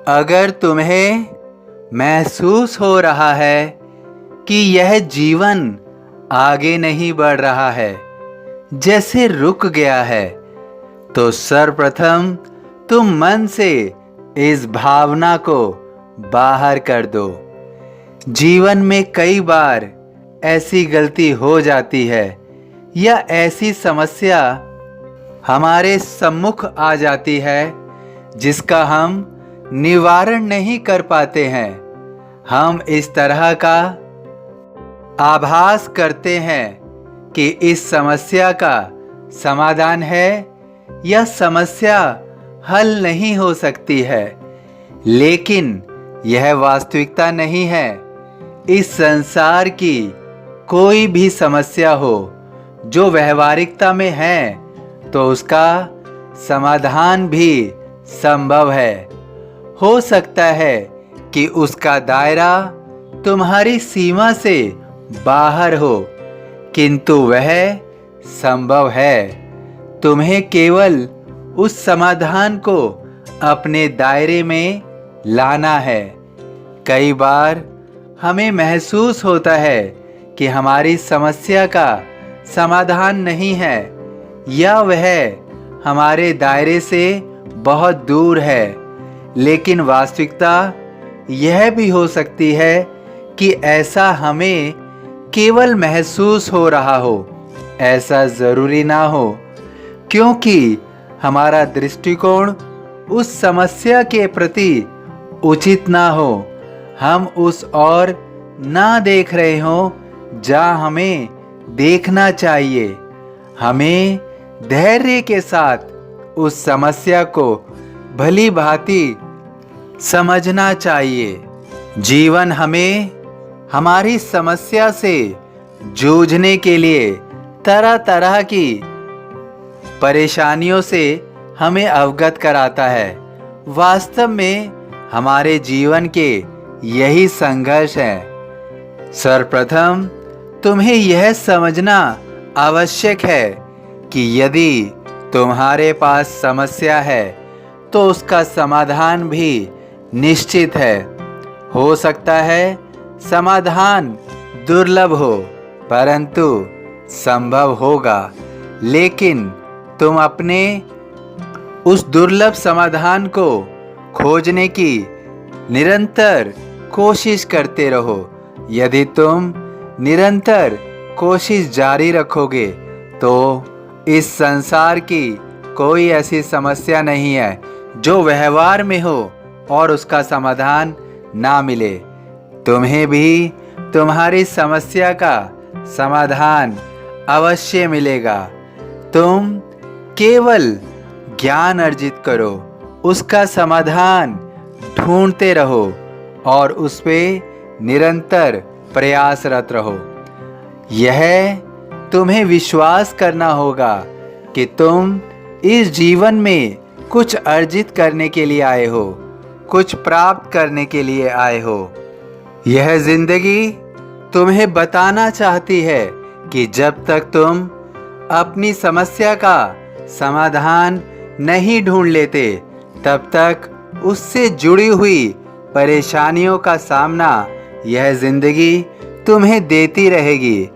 अगर तुम्हें महसूस हो रहा है कि यह जीवन आगे नहीं बढ़ रहा है, जैसे रुक गया है, तो सर्वप्रथम तुम मन से इस भावना को बाहर कर दो। जीवन में कई बार ऐसी गलती हो जाती है या ऐसी समस्या हमारे सम्मुख आ जाती है जिसका हम निवारण नहीं कर पाते हैं। हम इस तरह का आभास करते हैं कि इस समस्या का समाधान है या समस्या हल नहीं हो सकती है, लेकिन यह वास्तविकता नहीं है। इस संसार की कोई भी समस्या हो जो व्यवहारिकता में है, तो उसका समाधान भी संभव है। हो सकता है कि उसका दायरा तुम्हारी सीमा से बाहर हो, किंतु वह संभव है। तुम्हें केवल उस समाधान को अपने दायरे में लाना है। कई बार हमें महसूस होता है कि हमारी समस्या का समाधान नहीं है या वह हमारे दायरे से बहुत दूर है, लेकिन वास्तविकता यह भी हो सकती है कि ऐसा हमें केवल महसूस हो रहा हो। ऐसा ज़रूरी ना हो, क्योंकि हमारा दृष्टिकोण उस समस्या के प्रति उचित ना हो। हम उस ओर ना देख रहे हो जहाँ हमें देखना चाहिए। हमें धैर्य के साथ उस समस्या को भली भांति समझना चाहिए। जीवन हमें हमारी समस्या से जूझने के लिए तरह तरह की परेशानियों से हमें अवगत कराता है। वास्तव में हमारे जीवन के यही संघर्ष है। सर्वप्रथम तुम्हें यह समझना आवश्यक है कि यदि तुम्हारे पास समस्या है तो उसका समाधान भी निश्चित है। हो सकता है समाधान दुर्लभ हो, परंतु संभव होगा। लेकिन तुम अपने उस दुर्लभ समाधान को खोजने की निरंतर कोशिश करते रहो। यदि तुम निरंतर कोशिश जारी रखोगे तो इस संसार की कोई ऐसी समस्या नहीं है जो व्यवहार में हो और उसका समाधान ना मिले। तुम्हें भी तुम्हारी समस्या का समाधान अवश्य मिलेगा। तुम केवल ज्ञान अर्जित करो, उसका समाधान ढूंढते रहो और उस पे निरंतर प्रयासरत रहो। यह तुम्हें विश्वास करना होगा कि तुम इस जीवन में कुछ अर्जित करने के लिए आए हो, कुछ प्राप्त करने के लिए आए हो। यह जिंदगी तुम्हें बताना चाहती है कि जब तक तुम अपनी समस्या का समाधान नहीं ढूंढ लेते, तब तक उससे जुड़ी हुई परेशानियों का सामना यह जिंदगी तुम्हें देती रहेगी।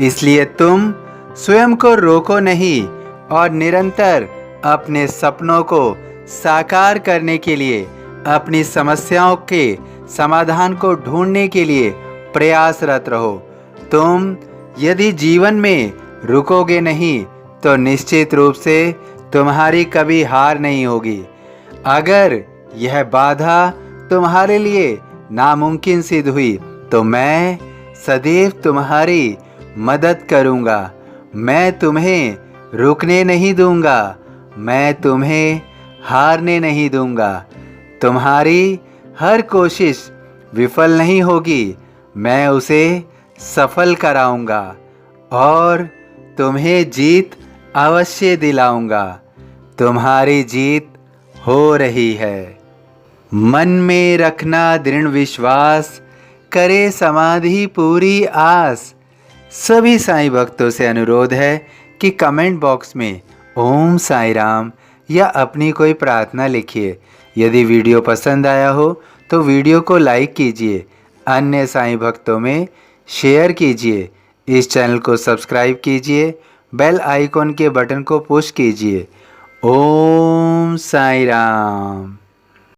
इसलिए तुम स्वयं को रोको नहीं और निरंतर अपने सपनों को साकार करने के लिए, अपनी समस्याओं के समाधान को ढूंढने के लिए प्रयासरत रहो। तुम यदि जीवन में रुकोगे नहीं तो निश्चित रूप से तुम्हारी कभी हार नहीं होगी। अगर यह बाधा तुम्हारे लिए नामुमकिन सिद्ध हुई तो मैं सदैव तुम्हारी मदद करूँगा। मैं तुम्हें रुकने नहीं दूंगा, मैं तुम्हें हारने नहीं दूंगा। तुम्हारी हर कोशिश विफल नहीं होगी, मैं उसे सफल कराऊंगा और तुम्हें जीत अवश्य दिलाऊंगा। तुम्हारी जीत हो रही है। मन में रखना दृढ़ विश्वास, करे समाधि पूरी आस। सभी साईं भक्तों से अनुरोध है कि कमेंट बॉक्स में ओम साईं राम या अपनी कोई प्रार्थना लिखिए। यदि वीडियो पसंद आया हो तो वीडियो को लाइक कीजिए, अन्य साईं भक्तों में शेयर कीजिए, इस चैनल को सब्सक्राइब कीजिए, बेल आइकॉन के बटन को पुश कीजिए। ओम साईं राम।